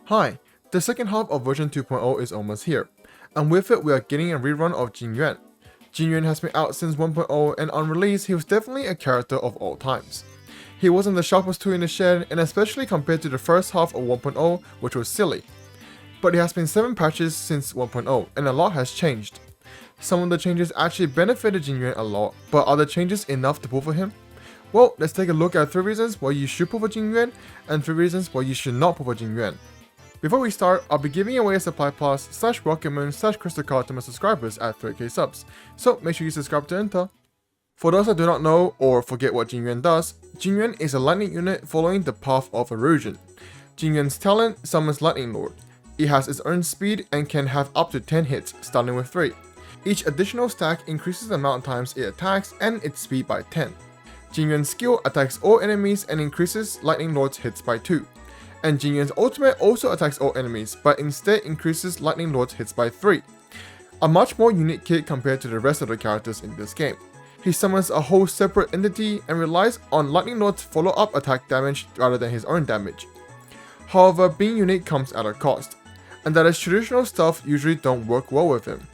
Hi, the second half of version 2.0 is almost here, and with it we are getting a rerun of Jing Yuan. Jing Yuan has been out since 1.0 and on release he was definitely a character of all times. He wasn't the sharpest tool in the shed, and especially compared to the first half of 1.0, which was silly. But it has been 7 patches since 1.0 and a lot has changed. Some of the changes actually benefited Jing Yuan a lot, but are the changes enough to pull for him? Well, let's take a look at 3 reasons why you should pull for Jing Yuan and 3 reasons why you should not pull for Jing Yuan. Before we start, I'll be giving away a supply plus / rocket moon / crystal card to my subscribers at 30k subs, so make sure you subscribe to enter. For those that do not know or forget what Jingyuan does, Jingyuan is a lightning unit following the path of erosion. Jingyuan's talent summons Lightning Lord. It has its own speed and can have up to 10 hits, starting with 3. Each additional stack increases the amount of times it attacks and its speed by 10. Jingyuan's skill attacks all enemies and increases Lightning Lord's hits by 2. And Jingyuan's ultimate also attacks all enemies, but instead increases Lightning Lord's hits by 3. A much more unique kit compared to the rest of the characters in this game. He summons a whole separate entity and relies on Lightning Lord's follow-up attack damage rather than his own damage. However, being unique comes at a cost, and that his traditional stuff usually don't work well with him.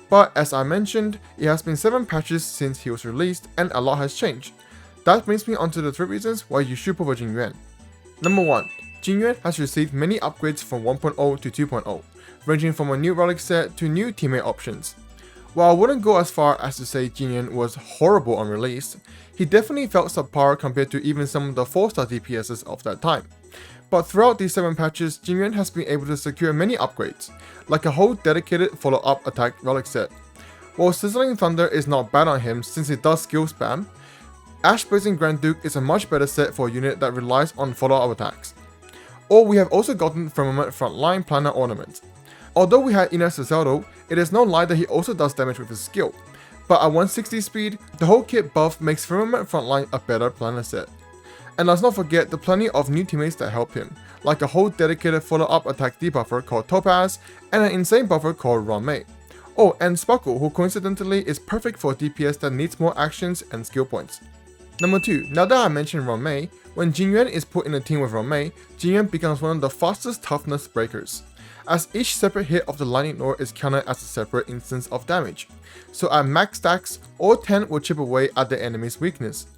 But as I mentioned, it has been 7 patches since he was released and a lot has changed. That brings me onto the 3 reasons why you should pull for Jingyuan. Number 1. Jingyuan has received many upgrades from 1.0 to 2.0, ranging from a new relic set to new teammate options. While I wouldn't go as far as to say Jingyuan was horrible on release, he definitely felt subpar compared to even some of the 4-star DPSs of that time. But throughout these 7 patches, Jingyuan has been able to secure many upgrades, like a whole dedicated follow-up attack relic set. While Sizzling Thunder is not bad on him since it does skill spam, Ash Blazing Grand Duke is a much better set for a unit that relies on follow-up attacks. Or we have also gotten Firmament Frontline Planner Ornament. Although we had Ines Zeldo, it is no lie that he also does damage with his skill, but at 160 speed, the whole kit buff makes Firmament Frontline a better planner set. And let's not forget the plenty of new teammates that help him, like a whole dedicated follow-up attack debuffer called Topaz, and an insane buffer called Ron-Mei. Oh, and Sparkle, who coincidentally is perfect for a DPS that needs more actions and skill points. Number 2, now that I mentioned Ron-Mei, when Jingyuan is put in a team with Ron-Mei, Jingyuan becomes one of the fastest toughness breakers, as each separate hit of the Lightning Lord is counted as a separate instance of damage. So at max stacks, all 10 will chip away at the enemy's weakness.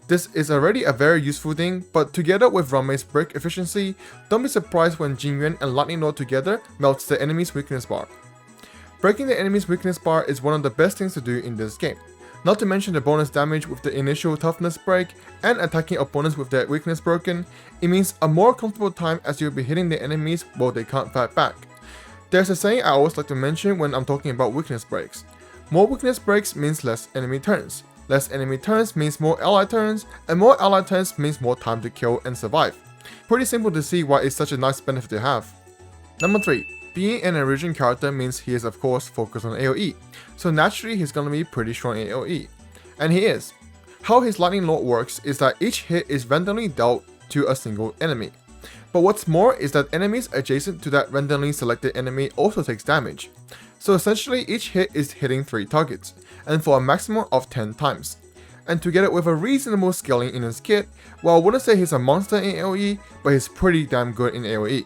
This is already a very useful thing, but together with Ron-Mei's break efficiency, don't be surprised when Jingyuan and Lightning Lord together melts the enemy's weakness bar. Breaking the enemy's weakness bar is one of the best things to do in this game. Not to mention the bonus damage with the initial toughness break and attacking opponents with their weakness broken, it means a more comfortable time as you'll be hitting the enemies while they can't fight back. There's a saying I always like to mention when I'm talking about weakness breaks. More weakness breaks means less enemy turns. Less enemy turns means more ally turns, and more ally turns means more time to kill and survive. Pretty simple to see why it's such a nice benefit to have. Number 3. Being an erosion character means he is of course focused on AoE, so naturally he's gonna be pretty strong in AoE. And he is. How his Lightning Lord works is that each hit is randomly dealt to a single enemy. But what's more is that enemies adjacent to that randomly selected enemy also takes damage. So essentially each hit is hitting 3 targets, and for a maximum of 10 times. And together with a reasonable scaling in his kit, well I wouldn't say he's a monster in AoE, but he's pretty damn good in AoE.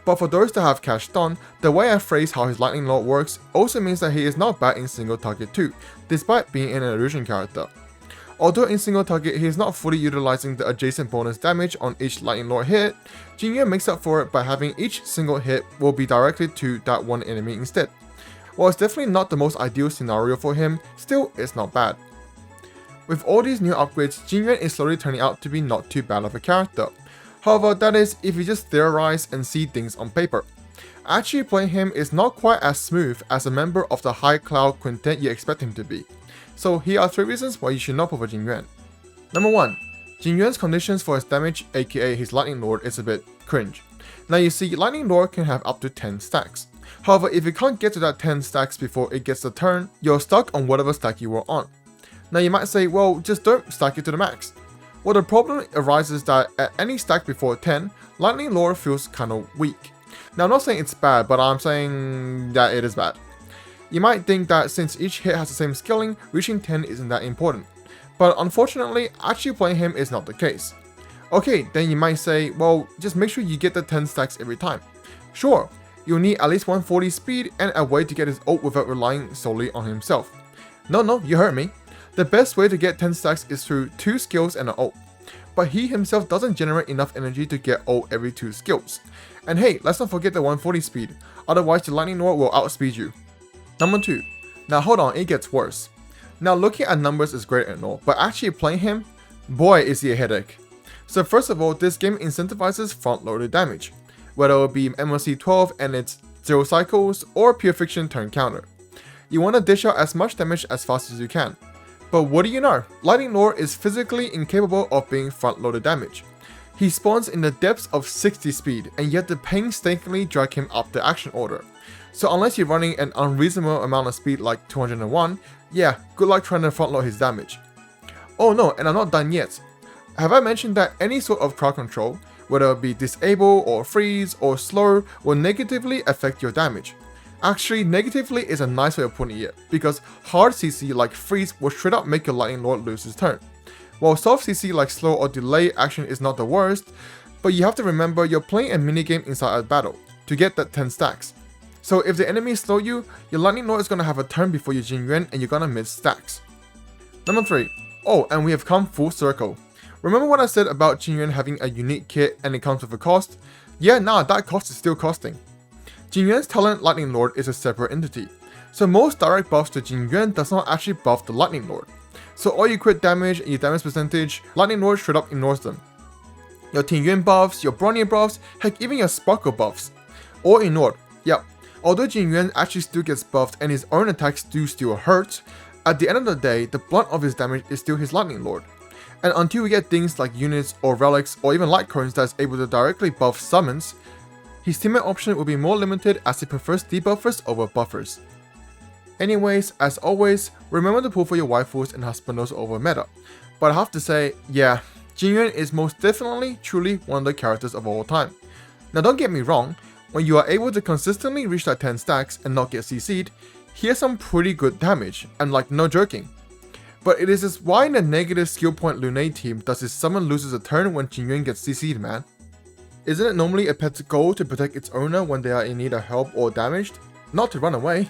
But for those that have cashed on, the way I phrase how his Lightning Lord works also means that he is not bad in single target too, despite being an illusion character. Although in single target he is not fully utilizing the adjacent bonus damage on each Lightning Lord hit, Jingyuan makes up for it by having each single hit will be directed to that one enemy instead. While it's definitely not the most ideal scenario for him, still it's not bad. With all these new upgrades, Jingyuan is slowly turning out to be not too bad of a character. However, that is if you just theorize and see things on paper. Actually playing him is not quite as smooth as a member of the High Cloud Quintet you expect him to be. So here are 3 reasons why you should not pull for Jingyuan. Number 1. Jingyuan's conditions for his damage, aka his Lightning Lord, is a bit cringe. Now you see, Lightning Lord can have up to 10 stacks. However, if you can't get to that 10 stacks before it gets the turn, you're stuck on whatever stack you were on. Now you might say, well, just don't stack it to the max. Well, the problem arises that at any stack before 10, Lightning Lord feels kinda weak. Now I'm not saying it's bad, but I'm saying that it is bad. You might think that since each hit has the same scaling, reaching 10 isn't that important. But unfortunately, actually playing him is not the case. Okay, then you might say, well, just make sure you get the 10 stacks every time. Sure, you'll need at least 140 speed and a way to get his ult without relying solely on himself. No, you heard me. The best way to get 10 stacks is through 2 skills and an ult. But he himself doesn't generate enough energy to get ult every 2 skills. And hey, let's not forget the 140 speed, otherwise the Lightning Lord will outspeed you. Number 2. Now hold on, it gets worse. Now looking at numbers is great and all, but actually playing him, boy is he a headache. So first of all, this game incentivizes front-loaded damage, whether it be MLC 12 and its 0 cycles, or Pure Fiction turn counter. You want to dish out as much damage as fast as you can. But what do you know, Lightning Lord is physically incapable of being front-loaded damage. He spawns in the depths of 60 speed, and yet the painstakingly drag him up the action order. So unless you're running an unreasonable amount of speed like 201, yeah, good luck trying to front-load his damage. Oh no, and I'm not done yet. Have I mentioned that any sort of crowd control, whether it be disable or freeze or slow, will negatively affect your damage? Actually, negatively is a nice way of putting it, because hard CC like freeze will straight up make your Lightning Lord lose his turn. While soft CC like slow or delay action is not the worst, but you have to remember you're playing a minigame inside a battle to get that 10 stacks. So if the enemy slow you, your Lightning Lord is gonna have a turn before your Jing Yuan and you're gonna miss stacks. Number 3. Oh, and we have come full circle. Remember what I said about Jingyuan having a unique kit and it comes with a cost? Yeah, nah, that cost is still costing. Jingyuan's talent Lightning Lord is a separate entity, so most direct buffs to Jingyuan does not actually buff the Lightning Lord. So all your crit damage and your damage percentage, Lightning Lord straight up ignores them. Your Jingyuan buffs, your Bronny buffs, heck even your Sparkle buffs, all ignored. Yep, although Jingyuan actually still gets buffed and his own attacks do still hurt, at the end of the day, the blunt of his damage is still his Lightning Lord. And until we get things like units or relics or even light coins that's able to directly buff summons, his teammate option will be more limited as he prefers debuffers over buffers. Anyways, as always, remember to pull for your waifus and husbandos over meta. But I have to say, yeah, Jingyuan is most definitely truly one of the characters of all time. Now don't get me wrong, when you are able to consistently reach that 10 stacks and not get CC'd, he has some pretty good damage, and like no joking. But it is just why in the negative skill point Lunate team does his summon loses a turn when Jingyuan gets CC'd, man? Isn't it normally a pet's goal to protect its owner when they are in need of help or damaged? Not to run away.